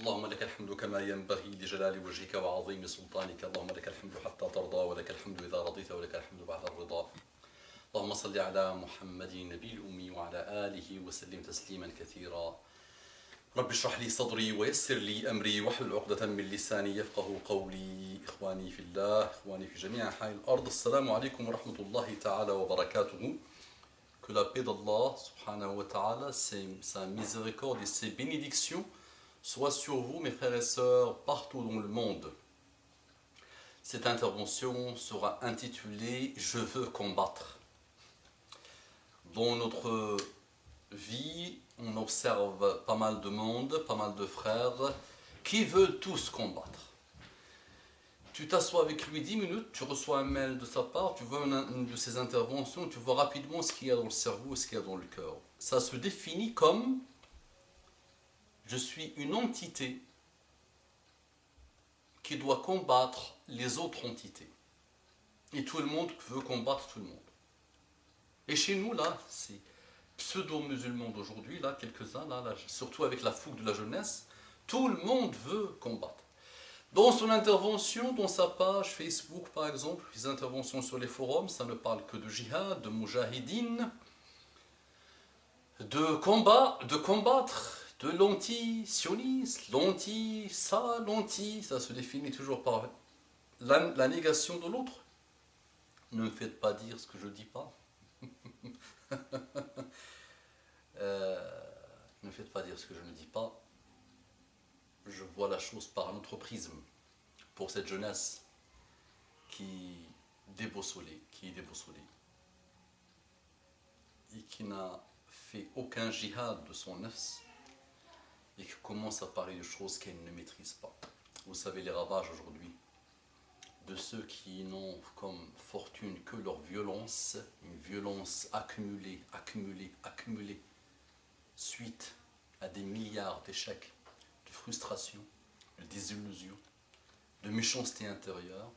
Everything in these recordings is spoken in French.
اللهم لك الحمد كما ينبغي لجلال وجهك وعظيم سلطانك. اللهم لك الحمد حتى ترضى ولك الحمد إذا رضيت ولك الحمد بعد الرضا. اللهم صل على محمد النبي الأمي وعلى آله وسلم تسليما كثيرا. رب اشرح لي صدري ويسر لي أمري واحلل عقدة من لساني يفقه قولي. إخواني في الله، إخواني في جميع أنحاء الأرض، السلام عليكم ورحمة الله تعالى وبركاته. Que la paix d'Allah subhanahu wa ta'ala, sa miséricorde et ses bénédictions soient sur vous, mes frères et sœurs, partout dans le monde. Cette intervention sera intitulée « Je veux combattre ». Dans notre vie, on observe pas mal de monde, pas mal de frères qui veulent tous combattre. Tu t'assois avec lui 10 minutes, tu reçois un mail de sa part, tu vois une de ses interventions, tu vois rapidement ce qu'il y a dans le cerveau et ce qu'il y a dans le cœur. Ça se définit comme « Je suis une entité qui doit combattre les autres entités. » Et tout le monde veut combattre tout le monde. Et chez nous, là, ces pseudo-musulmans d'aujourd'hui, là, quelques-uns, là, surtout avec la fougue de la jeunesse, tout le monde veut combattre. Dans son intervention, dans sa page Facebook par exemple, les interventions sur les forums, ça ne parle que de jihad, de mujahidine, de combat, de combattre, de l'anti-sioniste, l'anti-ça, l'anti, ça se définit toujours par la négation de l'autre. Ne me faites pas dire ce que je ne dis pas. Ne me faites pas dire ce que je ne dis pas. Je vois la chose par un autre prisme. Pour cette jeunesse qui est déboussolée, et qui n'a fait aucun jihad de son nafs et qui commence à parler de choses qu'elle ne maîtrise pas. Vous savez les ravages aujourd'hui de ceux qui n'ont comme fortune que leur violence, une violence accumulée, suite à des milliards d'échecs, de frustrations, de désillusions, de méchanceté intérieure,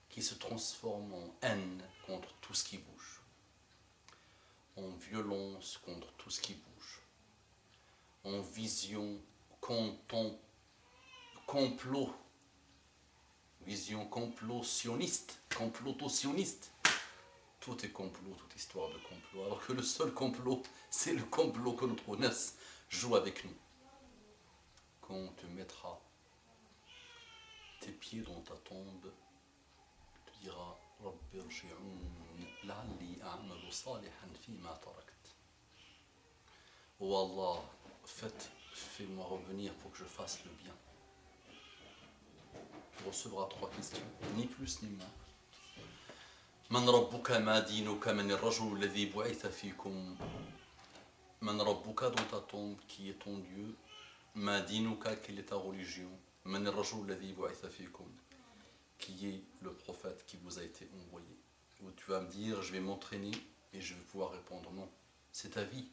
qui se transforme en haine contre tout ce qui bouge, en violence contre tout ce qui bouge, en vision complot, vision complotionniste, comploto-sioniste. Tout est complot, toute histoire de complot, alors que le seul complot, c'est le complot que notre nefs joue avec nous. Quand on te mettra tes pieds dans ta tombe, tu diras Rabbi irji'un la'alli a'malu salihan fima tarakt. Oh Allah, fais-moi revenir pour que je fasse le bien. Tu recevras 3 questions, ni plus ni moins. Man rabbuka ma dinuka man ar-rajul alladhi bu'itha fikum. Man rabbuka dans ta tombe, qui est ton Dieu? Ma dinuka, quelle est ta religion? Man ar-rajul alladhi bu'itha fikum. Qui est le prophète qui vous a été envoyé? Où tu vas me dire, je vais m'entraîner et je vais pouvoir répondre non. C'est ta vie.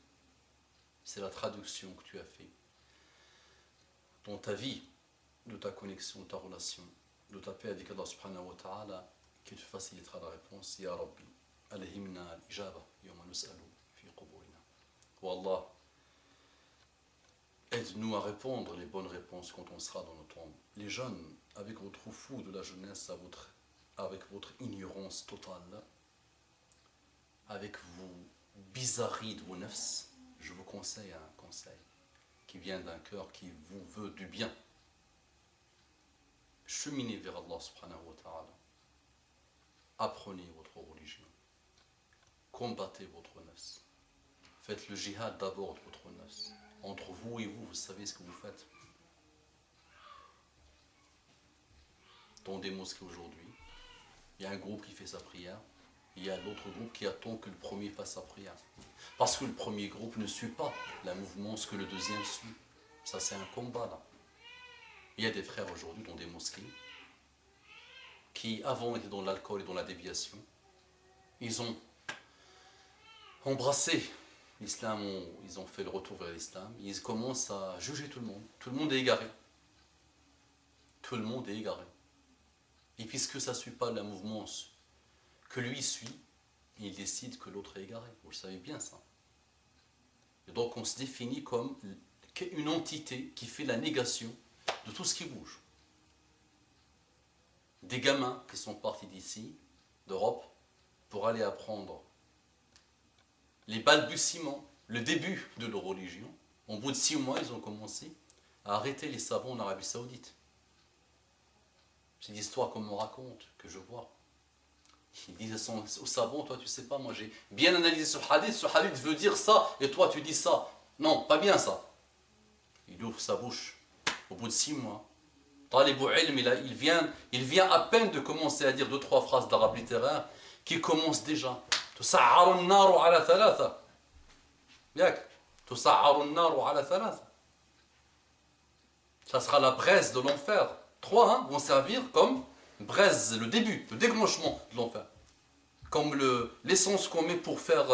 C'est la traduction que tu as fait. Dans ta vie, de ta connexion, de ta relation, de ta paix avec Allah subhanahu wa ta'ala, qui te facilitera la réponse. Ya Rabbi, alhimna al-ijaba, yawma nus'alu fi quburina. Oh Allah, aide-nous à répondre les bonnes réponses quand on sera dans nos tombes. Les jeunes, avec votre fou de la jeunesse, avec votre ignorance totale, avec vos bizarreries de vos nefs, je vous conseille un conseil qui vient d'un cœur qui vous veut du bien. Cheminez vers Allah subhanahu wa ta'ala. Apprenez votre religion. Combattez votre nefs. Faites le jihad d'abord de votre nefs. Entre vous et vous, vous savez ce que vous faites. Dans des mosquées aujourd'hui, il y a un groupe qui fait sa prière, il y a l'autre groupe qui attend que le premier fasse sa prière. Parce que le premier groupe ne suit pas le mouvement, ce que le deuxième suit. Ça, c'est un combat là. Il y a des frères aujourd'hui dans des mosquées qui, avant, étaient dans l'alcool et dans la déviation. Ils ont embrassé l'islam, ils ont fait le retour vers l'islam. Ils commencent à juger tout le monde. Tout le monde est égaré. Tout le monde est égaré. Et puisque ça ne suit pas la mouvance que lui suit, il décide que l'autre est égaré. Vous le savez bien ça. Et donc on se définit comme une entité qui fait la négation de tout ce qui bouge. Des gamins qui sont partis d'ici, d'Europe, pour aller apprendre les balbutiements, le début de leur religion. Au bout de 6 mois, ils ont commencé à arrêter les savants en Arabie Saoudite. C'est l'histoire qu'on me raconte, que je vois. Ils disent aux savants, toi tu sais pas, moi j'ai bien analysé ce hadith veut dire ça, et toi tu dis ça. Non, pas bien ça. Il ouvre sa bouche, au bout de 6 mois. Talibou ilm, il vient à peine de commencer à dire 2-3 phrases d'arabe littéraire, qui commencent déjà. Tusa'aru naru ala thalatha. Yak. Tusa'aru naru ala thalatha. Ça sera la braise de l'enfer. 3 vont servir comme braise, le début, le déclenchement de l'enfer. Comme l'essence qu'on met pour faire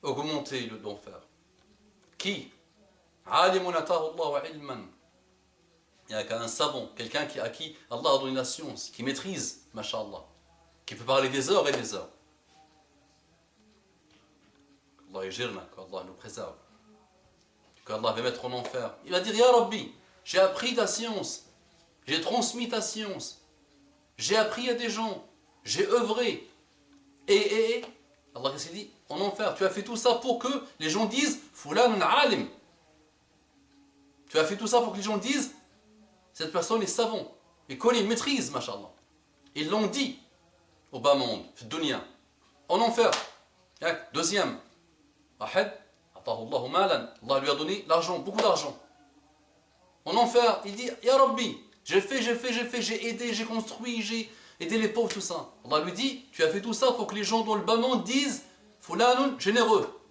augmenter l'enfer. Qui? Alimun atahu Allah ilman. Il y a un savant, quelqu'un à qui Allah a donné la science, qui maîtrise, masha'Allah, qui peut parler des heures et des heures. Allah yajirna, qu'Allah nous préserve. Qu'Allah va mettre en enfer. Il va dire, Ya Rabbi, j'ai appris ta science, j'ai transmis ta science, j'ai appris à des gens, j'ai œuvré. Et, Allah qu'est-ce qu'il dit? En enfer, tu as fait tout ça pour que les gens disent, Fulanun alim. Tu as fait tout ça pour que les gens disent, cette personne est savant, et connaît, maîtrise, mashallah. Ils l'ont dit au bas monde, dunya, en enfer. Deuxième, Allah lui a donné l'argent, beaucoup d'argent. En enfer, il dit, Ya Rabbi, j'ai fait, j'ai aidé, j'ai construit, j'ai aidé les pauvres, tout ça. Allah lui dit, tu as fait tout ça pour que les gens dans le bas monde disent, Fulanun, généreux.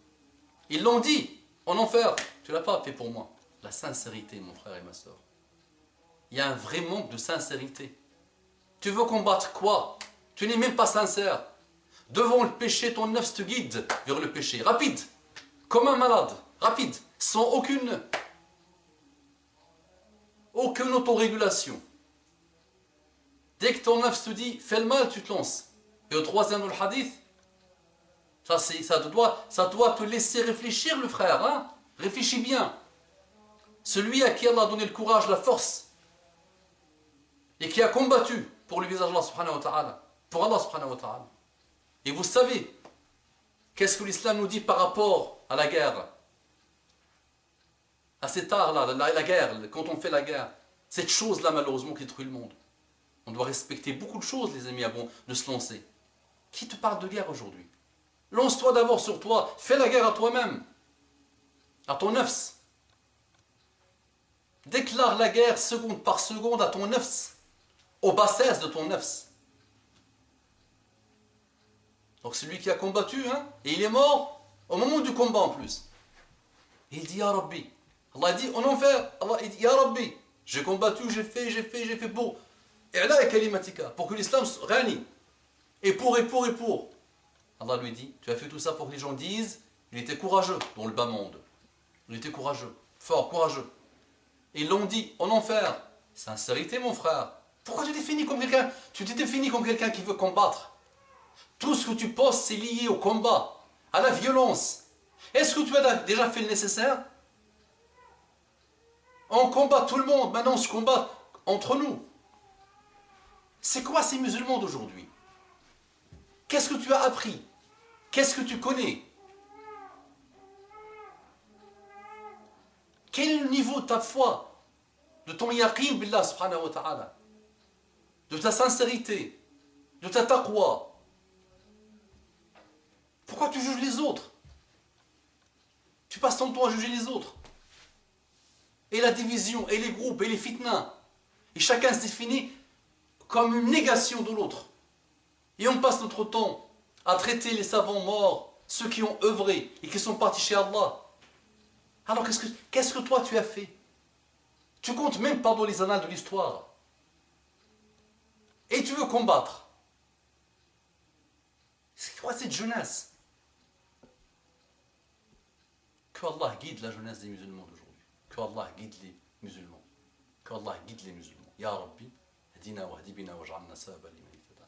Ils l'ont dit, en enfer. Tu ne l'as pas fait pour moi. La sincérité, mon frère et ma soeur. Il y a un vrai manque de sincérité. Tu veux combattre quoi? Tu n'es même pas sincère. Devant le péché, ton nefs te guide vers le péché. Rapide, comme un malade, rapide, sans aucune autorégulation. Dès que ton nefs te dit, fais le mal, tu te lances. Et au troisième dans le hadith, ça doit te laisser réfléchir, le frère. Hein? Réfléchis bien. Celui à qui Allah a donné le courage, la force, et qui a combattu pour le visage d'Allah subhanahu wa ta'ala, pour Allah subhanahu wa ta'ala. Et vous savez, qu'est-ce que l'islam nous dit par rapport à la guerre? À cet art-là, la guerre, quand on fait la guerre, cette chose-là malheureusement qui détruit le monde. On doit respecter beaucoup de choses, les amis, avant de se lancer. Qui te parle de guerre aujourd'hui? Lance-toi d'abord sur toi, fais la guerre à toi-même, à ton nefs. Déclare la guerre seconde par seconde à ton nefs, aux bassesses de ton nefs. Donc celui qui a combattu, et il est mort au moment du combat en plus. Il dit, Ya Rabbi. Allah dit, en enfer, Allah dit, Ya Rabbi, j'ai combattu, j'ai fait pour. I'la kalimatika, pour que l'islam règne. Et pour. Allah lui dit, tu as fait tout ça pour que les gens disent, il était courageux dans le bas monde. Il était courageux, fort, courageux. Et ils l'ont dit, en enfer. Sincérité, mon frère. Pourquoi tu t'es définis comme quelqu'un? Tu t'es défini comme quelqu'un qui veut combattre. Tout ce que tu poses, c'est lié au combat, à la violence. Est-ce que tu as déjà fait le nécessaire? On combat tout le monde, maintenant on se combat entre nous. C'est quoi ces musulmans d'aujourd'hui? Qu'est-ce que tu as appris? Qu'est-ce que tu connais? Quel est le niveau de ta foi? De ton yaqin billah subhanahu wa ta'ala? De ta sincérité? De ta taqwa? Pourquoi tu juges les autres? Tu passes ton temps à juger les autres. Et la division, et les groupes, et les fitnas. Et chacun se définit comme une négation de l'autre. Et on passe notre temps à traiter les savants morts, ceux qui ont œuvré et qui sont partis chez Allah. Alors qu'est-ce que toi tu as fait? Tu comptes même pas dans les annales de l'histoire. Et tu veux combattre. C'est quoi cette jeunesse? Que Allah guide la jeunesse des musulmans d'aujourd'hui. Que Allah guide les musulmans. Que Allah guide les musulmans. Ya Rabbi, hadina wa hadibina wa ja'alna sababa liman ihtada.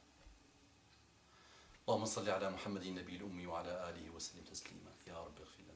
Allahumma salli ala Muhammadin nabiyil ummi wa ala alihi wa sallim taslima. Ya Rabbi ighfir lana.